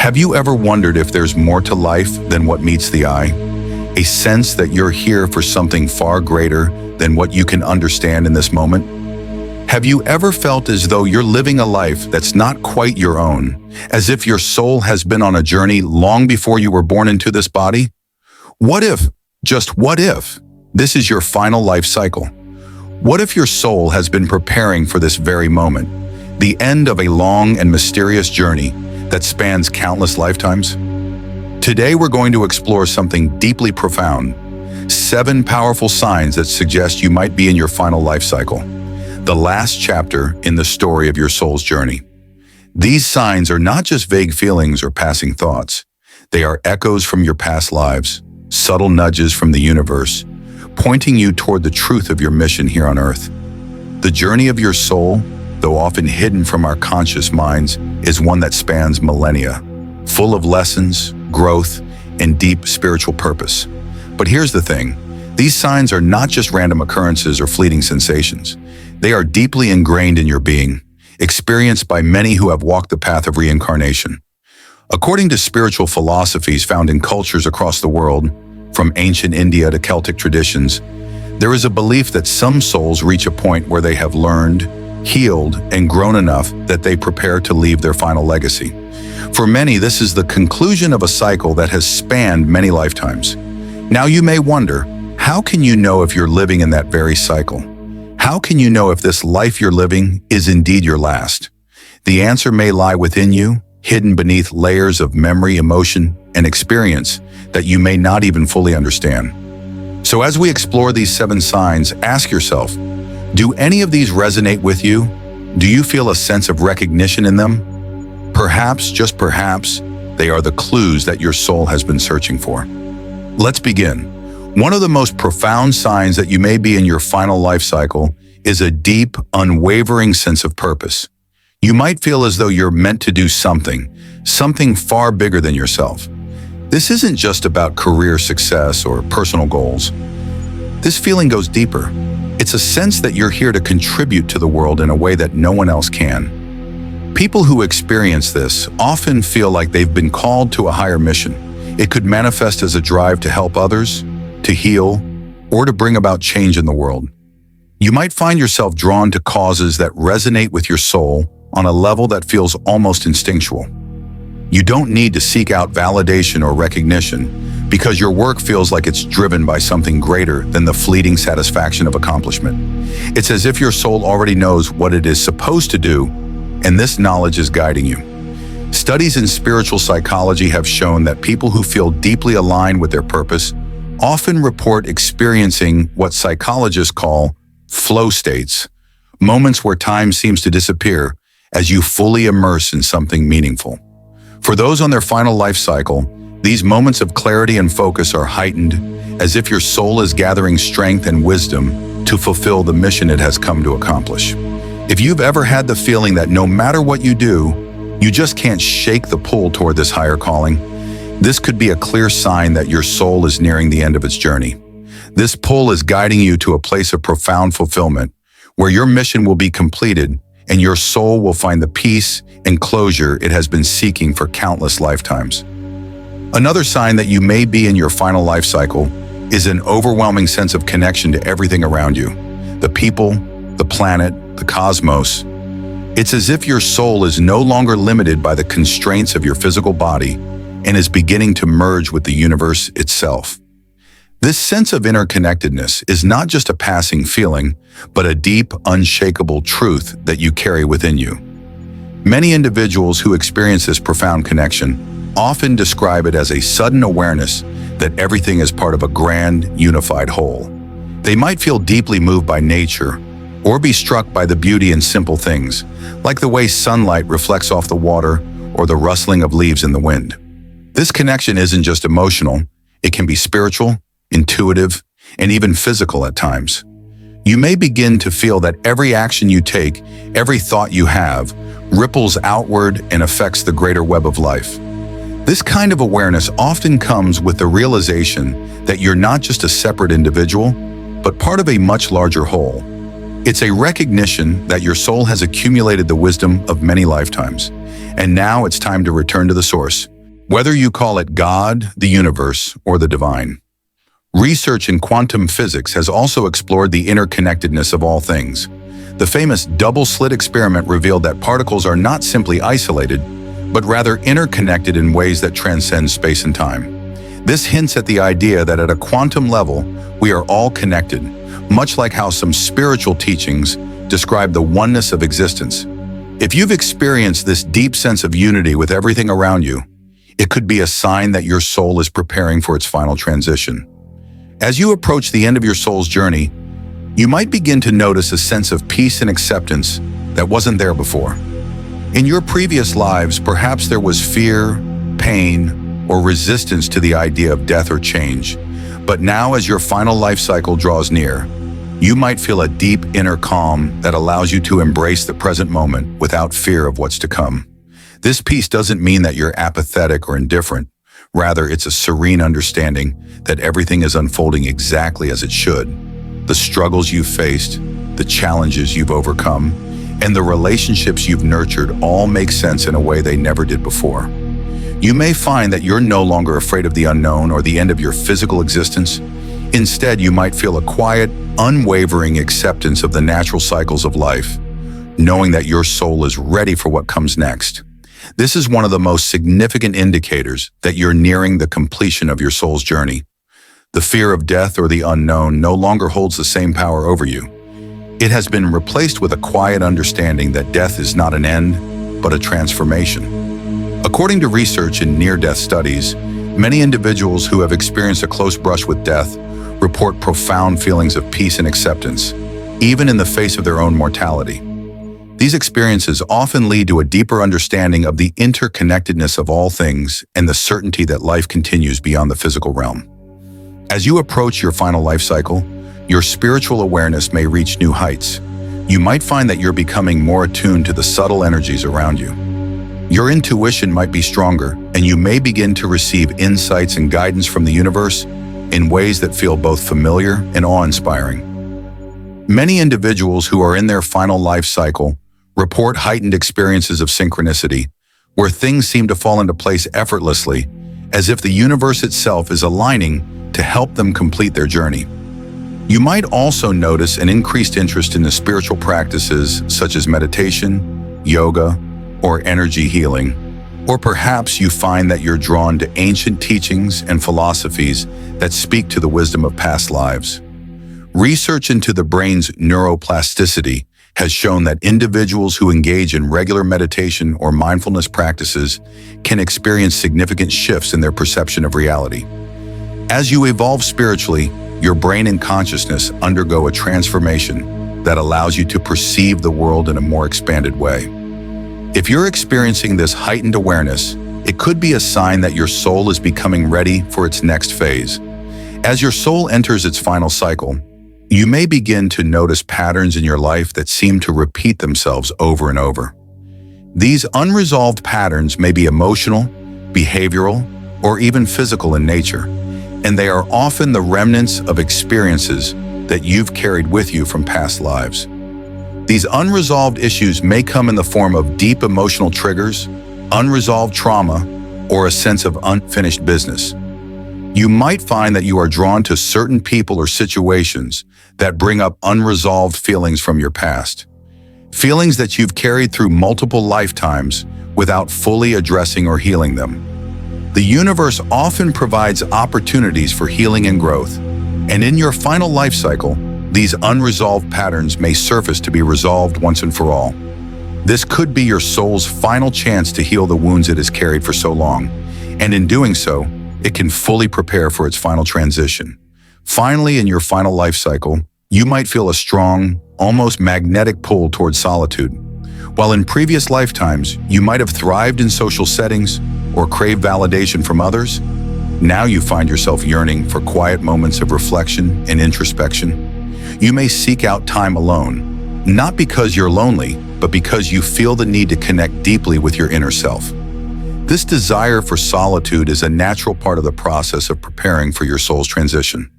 Have you ever wondered if there's more to life than what meets the eye? A sense that you're here for something far greater than what you can understand in this moment? Have you ever felt as though you're living a life that's not quite your own, as if your soul has been on a journey long before you were born into this body? What if, just what if, this is your final life cycle? What if your soul has been preparing for this very moment, the end of a long and mysterious journey that spans countless lifetimes? Today we're going to explore something deeply profound, 7 powerful signs that suggest you might be in your final life cycle, the last chapter in the story of your soul's journey. These signs are not just vague feelings or passing thoughts. They are echoes from your past lives, subtle nudges from the universe, pointing you toward the truth of your mission here on Earth. The journey of your soul, though often hidden from our conscious minds, is one that spans millennia, full of lessons, growth, and deep spiritual purpose. But here's the thing. These signs are not just random occurrences or fleeting sensations. They are deeply ingrained in your being, experienced by many who have walked the path of reincarnation. According to spiritual philosophies found in cultures across the world, from ancient India to Celtic traditions, there is a belief that some souls reach a point where they have learned, healed, and grown enough that they prepare to leave their final legacy. For many, this is the conclusion of a cycle that has spanned many lifetimes. Now you may wonder, how can you know if you're living in that very cycle? How can you know if this life you're living is indeed your last? The answer may lie within you, hidden beneath layers of memory, emotion, and experience that you may not even fully understand. So as we explore these 7 signs, ask yourself, do any of these resonate with you? Do you feel a sense of recognition in them? Perhaps, just perhaps, they are the clues that your soul has been searching for. Let's begin. One of the most profound signs that you may be in your final life cycle is a deep, unwavering sense of purpose. You might feel as though you're meant to do something far bigger than yourself. This isn't just about career success or personal goals. This feeling goes deeper. It's a sense that you're here to contribute to the world in a way that no one else can. People who experience this often feel like they've been called to a higher mission. It could manifest as a drive to help others, to heal, or to bring about change in the world. You might find yourself drawn to causes that resonate with your soul on a level that feels almost instinctual. You don't need to seek out validation or recognition because your work feels like it's driven by something greater than the fleeting satisfaction of accomplishment. It's as if your soul already knows what it is supposed to do, and this knowledge is guiding you. Studies in spiritual psychology have shown that people who feel deeply aligned with their purpose often report experiencing what psychologists call flow states, moments where time seems to disappear as you fully immerse in something meaningful. For those on their final life cycle, these moments of clarity and focus are heightened, as if your soul is gathering strength and wisdom to fulfill the mission it has come to accomplish. If you've ever had the feeling that no matter what you do, you just can't shake the pull toward this higher calling, this could be a clear sign that your soul is nearing the end of its journey. This pull is guiding you to a place of profound fulfillment, where your mission will be completed and your soul will find the peace and closure it has been seeking for countless lifetimes. Another sign that you may be in your final life cycle is an overwhelming sense of connection to everything around you, the people, the planet, the cosmos. It's as if your soul is no longer limited by the constraints of your physical body and is beginning to merge with the universe itself. This sense of interconnectedness is not just a passing feeling, but a deep, unshakable truth that you carry within you. Many individuals who experience this profound connection often describe it as a sudden awareness that everything is part of a grand, unified whole. They might feel deeply moved by nature, or be struck by the beauty in simple things, like the way sunlight reflects off the water or the rustling of leaves in the wind. This connection isn't just emotional, it can be spiritual, intuitive, and even physical at times. You may begin to feel that every action you take, every thought you have, ripples outward and affects the greater web of life. This kind of awareness often comes with the realization that you're not just a separate individual, but part of a much larger whole. It's a recognition that your soul has accumulated the wisdom of many lifetimes, and now it's time to return to the source, Whether you call it God, the universe, or the divine. Research in quantum physics has also explored the interconnectedness of all things. The famous double-slit experiment revealed that particles are not simply isolated, but rather interconnected in ways that transcend space and time. This hints at the idea that at a quantum level, we are all connected, much like how some spiritual teachings describe the oneness of existence. If you've experienced this deep sense of unity with everything around you, it could be a sign that your soul is preparing for its final transition. As you approach the end of your soul's journey, you might begin to notice a sense of peace and acceptance that wasn't there before. In your previous lives, perhaps there was fear, pain, or resistance to the idea of death or change. But now, as your final life cycle draws near, you might feel a deep inner calm that allows you to embrace the present moment without fear of what's to come. This peace doesn't mean that you're apathetic or indifferent. Rather, it's a serene understanding that everything is unfolding exactly as it should. The struggles you've faced, the challenges you've overcome, and the relationships you've nurtured all make sense in a way they never did before. You may find that you're no longer afraid of the unknown or the end of your physical existence. Instead, you might feel a quiet, unwavering acceptance of the natural cycles of life, knowing that your soul is ready for what comes next. This is one of the most significant indicators that you're nearing the completion of your soul's journey. The fear of death or the unknown no longer holds the same power over you. It has been replaced with a quiet understanding that death is not an end, but a transformation. According to research in near-death studies, many individuals who have experienced a close brush with death report profound feelings of peace and acceptance, even in the face of their own mortality. These experiences often lead to a deeper understanding of the interconnectedness of all things and the certainty that life continues beyond the physical realm. As you approach your final life cycle, your spiritual awareness may reach new heights. You might find that you're becoming more attuned to the subtle energies around you. Your intuition might be stronger, and you may begin to receive insights and guidance from the universe in ways that feel both familiar and awe-inspiring. Many individuals who are in their final life cycle report heightened experiences of synchronicity, where things seem to fall into place effortlessly, as if the universe itself is aligning to help them complete their journey. You might also notice an increased interest in the spiritual practices such as meditation, yoga, or energy healing. Or perhaps you find that you're drawn to ancient teachings and philosophies that speak to the wisdom of past lives. Research into the brain's neuroplasticity has shown that individuals who engage in regular meditation or mindfulness practices can experience significant shifts in their perception of reality. As you evolve spiritually, your brain and consciousness undergo a transformation that allows you to perceive the world in a more expanded way. If you're experiencing this heightened awareness, it could be a sign that your soul is becoming ready for its next phase. As your soul enters its final cycle, you may begin to notice patterns in your life that seem to repeat themselves over and over. These unresolved patterns may be emotional, behavioral, or even physical in nature, and they are often the remnants of experiences that you've carried with you from past lives. These unresolved issues may come in the form of deep emotional triggers, unresolved trauma, or a sense of unfinished business. You might find that you are drawn to certain people or situations that bring up unresolved feelings from your past. Feelings that you've carried through multiple lifetimes without fully addressing or healing them. The universe often provides opportunities for healing and growth, and in your final life cycle, these unresolved patterns may surface to be resolved once and for all. This could be your soul's final chance to heal the wounds it has carried for so long, and in doing so, it can fully prepare for its final transition. Finally, in your final life cycle, you might feel a strong, almost magnetic pull towards solitude. While in previous lifetimes, you might have thrived in social settings or craved validation from others, now you find yourself yearning for quiet moments of reflection and introspection. You may seek out time alone, not because you're lonely, but because you feel the need to connect deeply with your inner self. This desire for solitude is a natural part of the process of preparing for your soul's transition.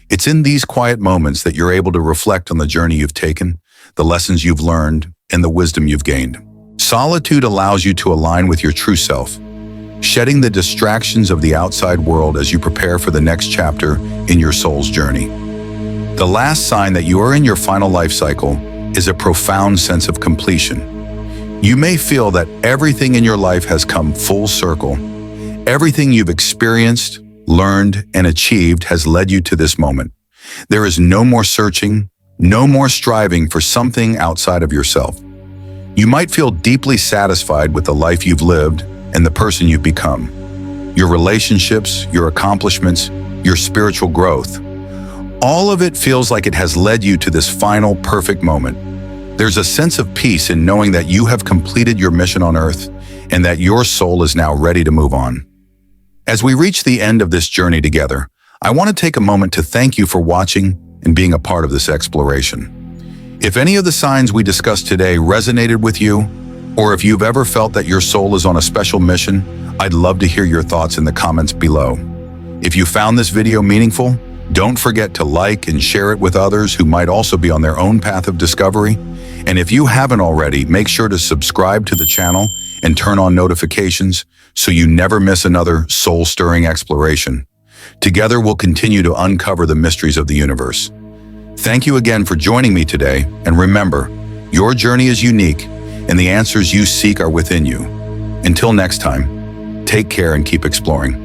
It's in these quiet moments that you're able to reflect on the journey you've taken, the lessons you've learned, and the wisdom you've gained. Solitude allows you to align with your true self. shedding the distractions of the outside world as you prepare for the next chapter in your soul's journey. The last sign that you are in your final life cycle is a profound sense of completion. You may feel that everything in your life has come full circle. Everything you've experienced, learned, and achieved has led you to this moment. There is no more searching, no more striving for something outside of yourself. You might feel deeply satisfied with the life you've lived and the person you've become. Your relationships, your accomplishments, your spiritual growth. All of it feels like it has led you to this final perfect moment. There's a sense of peace in knowing that you have completed your mission on Earth and that your soul is now ready to move on. As we reach the end of this journey together, I want to take a moment to thank you for watching and being a part of this exploration. If any of the signs we discussed today resonated with you, or if you've ever felt that your soul is on a special mission, I'd love to hear your thoughts in the comments below. If you found this video meaningful, don't forget to like and share it with others who might also be on their own path of discovery. And if you haven't already, make sure to subscribe to the channel and turn on notifications so you never miss another soul-stirring exploration. Together, we'll continue to uncover the mysteries of the universe. Thank you again for joining me today, and remember, your journey is unique, and the answers you seek are within you. Until next time, take care and keep exploring.